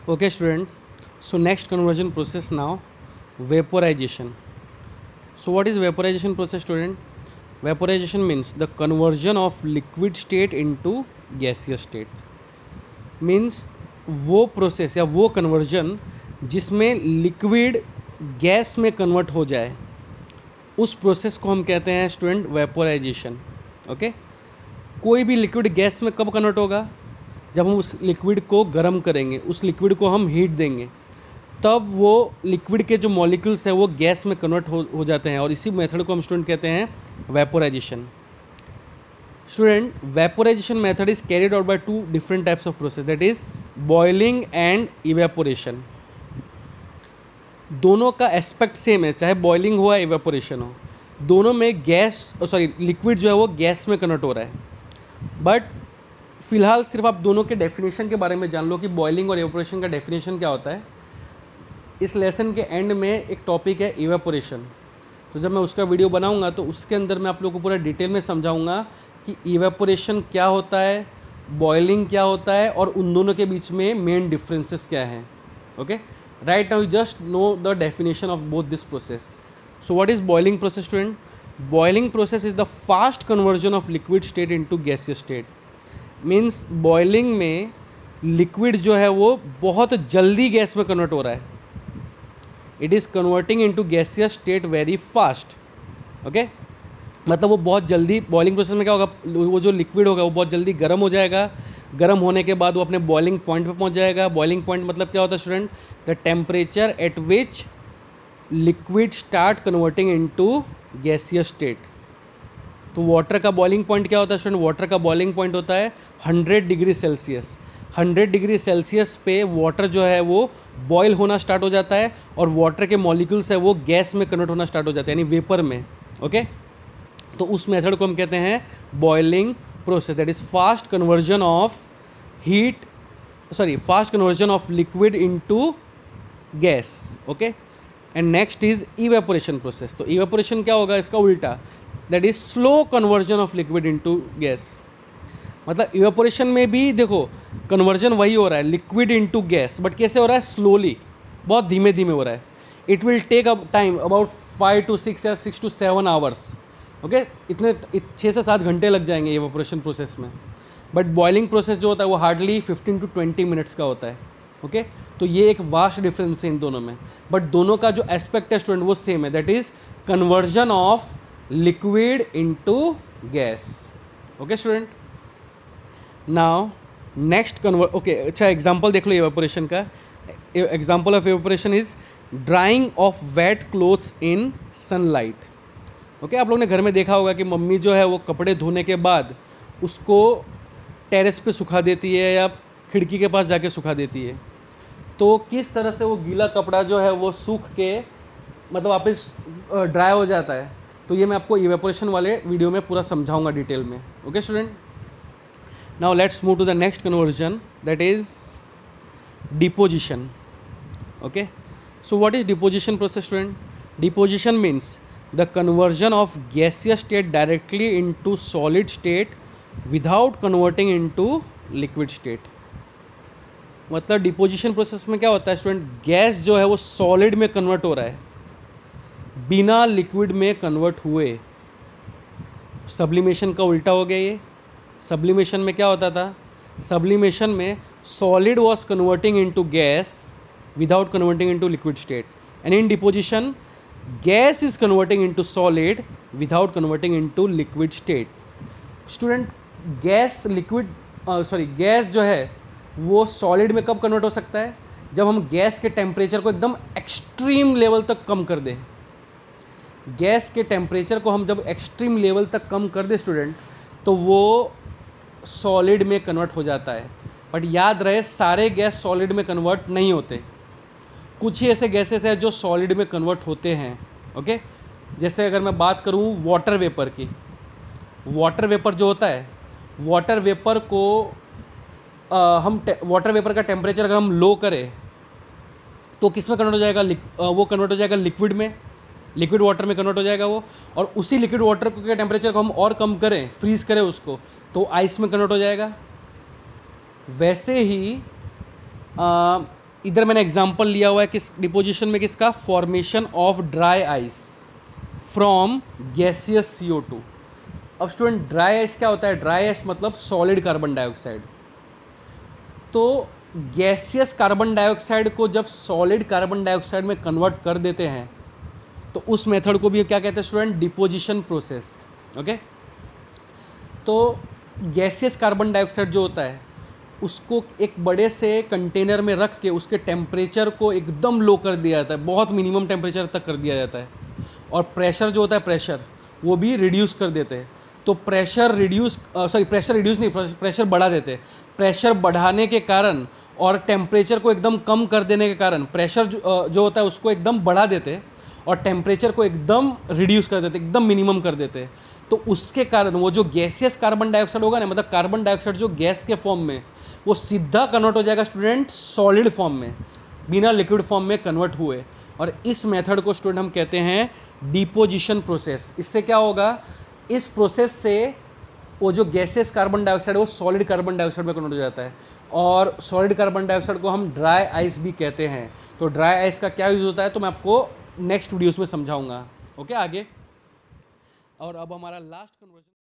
Okay, student. So next conversion process now, vaporization. So what is vaporization process, student? Vaporization means the conversion of liquid state into gaseous state. Means वो process या वो conversion जिसमें liquid gas में convert हो जाए, उस process को हम कहते हैं स्टूडेंट वेपोराइजेशन. ओके. कोई भी लिक्विड गैस में कब कन्वर्ट होगा? जब हम उस लिक्विड को गर्म करेंगे, उस लिक्विड को हम हीट देंगे, तब वो लिक्विड के जो मॉलिक्यूल्स हैं वो गैस में कन्वर्ट हो जाते हैं, और इसी मेथड को हम स्टूडेंट कहते हैं vaporisation. Student, vaporization method is carried out by two different types of process, that is boiling and evaporation. दोनों का एस्पेक्ट सेम है, चाहे बॉइलिंग हो या इवेपोरेशन हो, दोनों में लिक्विड जो है वो गैस में कन्वर्ट हो रहा है. बट फिलहाल सिर्फ आप दोनों के डेफिनेशन के बारे में जान लो कि बॉइलिंग और इवेपोरेशन का डेफिनेशन क्या होता है. इस लेसन के एंड में एक टॉपिक है इवेपोरेशन, तो जब मैं उसका वीडियो बनाऊंगा तो उसके अंदर मैं आप लोगों को पूरा डिटेल में समझाऊंगा कि इवेपोरेशन क्या होता है, बॉइलिंग क्या होता है, और उन दोनों के बीच में मेन डिफरेंसेस क्या हैं. Okay. Right now you just know the definition of both this process. So what is boiling process student? Boiling process is the fast conversion of liquid state into gaseous state. Means boiling में liquid जो है वो बहुत जल्दी gas में convert हो रहा है. It is converting into gaseous state very fast. Okay. मतलब वो बहुत जल्दी, बॉइलिंग प्रोसेस में क्या होगा, वो जो लिक्विड होगा वो बहुत जल्दी गर्म हो जाएगा. गर्म होने के बाद वो अपने बॉइलिंग पॉइंट पे पहुंच जाएगा. बॉइलिंग पॉइंट मतलब क्या होता है student? The temperature at which liquid start converting into gaseous state. तो वाटर का बॉइलिंग पॉइंट क्या होता है स्टूडेंट? वाटर का बॉइलिंग पॉइंट होता है 100 डिग्री सेल्सियस. 100 डिग्री सेल्सियस पे वाटर जो है वो बॉयल होना स्टार्ट हो जाता है, और वाटर के मॉलिक्यूल्स है वो गैस में कन्वर्ट होना स्टार्ट हो जाते हैं, यानी वेपर में. ओके. तो उस मेथड को हम कहते हैं boiling process, that is fast conversion of liquid into gas. Okay. And next is evaporation process. तो इवेपोरेशन क्या होगा? इसका उल्टा, that is slow conversion of liquid into gas. मतलब इवेपोरेशन में भी देखो कन्वर्जन वही हो रहा है, लिक्विड इनटू गैस, बट कैसे हो रहा है? स्लोली, बहुत धीमे धीमे हो रहा है. It will take up time about 5 to 6 या 6 to 7 आवर्स. ओके. इतने 6 से 7 घंटे लग जाएंगे इवेपोरेशन प्रोसेस में. बट बॉइलिंग प्रोसेस जो होता है वो हार्डली 15 to 20 मिनट्स का होता है. ओके. तो ये एक वास्ट डिफरेंस है इन दोनों में, बट दोनों का जो एस्पेक्ट है स्टूडेंट वो सेम है, that is conversion of liquid into gas. Okay student. Now next okay, अच्छा एग्जांपल देख लो इवेपोरेशन का. Example of evaporation is drying of wet clothes in sunlight. Okay. आप लोगों ने घर में देखा होगा कि मम्मी जो है वो कपड़े धोने के बाद उसको टेरेस पे सुखा देती है या खिड़की के पास जाके सुखा देती है. तो किस तरह से वो गीला कपड़ा जो है वो सूख के मतलब वापस ड्राई हो जाता है, तो ये मैं आपको इवेपोरेशन वाले वीडियो में पूरा समझाऊंगा डिटेल में. Okay student. Now let's move to the next conversion, that is deposition. Okay. So what is deposition process student? Deposition means the conversion of gaseous state directly into solid state without converting into liquid state. मतलब deposition process में क्या होता है student? Gas जो है वो solid में convert हो रहा है बिना लिक्विड में कन्वर्ट हुए. सब्लिमेशन का उल्टा हो गया ये. सब्लिमेशन में क्या होता था? सब्लिमेशन में solid was converting into gas without converting into liquid state, and in deposition gas is converting into solid without converting into liquid state. Student, gas जो है वो सॉलिड में कब कन्वर्ट हो सकता है? जब हम गैस के टेम्परेचर को एकदम एक्सट्रीम लेवल तक कम कर दें. गैस के टेम्परेचर को हम जब एक्सट्रीम लेवल तक कम कर दें स्टूडेंट, तो वो सॉलिड में कन्वर्ट हो जाता है. बट याद रहे, सारे गैस सॉलिड में कन्वर्ट नहीं होते. कुछ ही ऐसे गैसेस हैं जो सॉलिड में कन्वर्ट होते हैं. ओके. जैसे अगर मैं बात करूं वाटर वेपर की, वाटर वेपर जो होता है, वाटर वेपर को वाटर वेपर का टेम्परेचर अगर हम लो करें तो किस में कन्वर्ट हो जाएगा? वो कन्वर्ट हो जाएगा लिक्विड में, लिक्विड वाटर में कन्वर्ट हो जाएगा वो. और उसी लिक्विड वाटर के टेम्परेचर को हम और कम करें, फ्रीज़ करें उसको, तो आइस में कन्वर्ट हो जाएगा. वैसे ही इधर मैंने एग्जांपल लिया हुआ है किस डिपोजिशन में, किसका, formation of dry ice from gaseous CO2। अब स्टूडेंट ड्राई आइस क्या होता है, ड्राई आइस मतलब सॉलिड कार्बन डाइऑक्साइड। तो गैसियस कार्बन डाइऑक्साइड को जब सॉलिड कार्बन डाइऑक्साइड में कन्वर्ट कर देते हैं तो उस मेथड को भी क्या कहते हैं स्टूडेंट, डिपोजिशन प्रोसेस। ओके, तो गैसियस कार्बन डाइऑक्साइड जो होता है उसको एक बड़े से कंटेनर में रख के उसके टेम्परेचर को एकदम लो कर दिया जाता है, बहुत मिनिमम टेम्परेचर तक कर दिया जाता है, और प्रेशर जो होता है प्रेशर वो भी रिड्यूस कर देते हैं। तो प्रेशर रिड्यूस नहीं, प्रेशर बढ़ा देते हैं। प्रेशर बढ़ाने के कारण और टेम्परेचर को एकदम कम कर देने के कारण प्रेशर जो होता है उसको एकदम बढ़ा देते हैं और टेम्परेचर को एकदम रिड्यूस कर देते, एकदम मिनिमम कर देते हैं। तो उसके कारण वो जो गैसियस कार्बन डाइऑक्साइड होगा ना, मतलब कार्बन डाइऑक्साइड जो गैस के फॉर्म में, वो सीधा कन्वर्ट हो जाएगा स्टूडेंट सॉलिड फॉर्म में, बिना लिक्विड फॉर्म में कन्वर्ट हुए। और इस मेथड को स्टूडेंट हम कहते हैं डिपोजिशन प्रोसेस। इससे क्या होगा, इस प्रोसेस से वो जो गैसियस कार्बन डाइऑक्साइड है वो सॉलिड कार्बन डाइऑक्साइड में कन्वर्ट हो जाता है, और सॉलिड कार्बन डाइऑक्साइड को हम ड्राई आइस भी कहते हैं। तो ड्राई आइस का क्या यूज़ होता है तो मैं आपको नेक्स्ट वीडियोस में समझाऊंगा। ओके, आगे। और अब हमारा लास्ट कन्वर्जन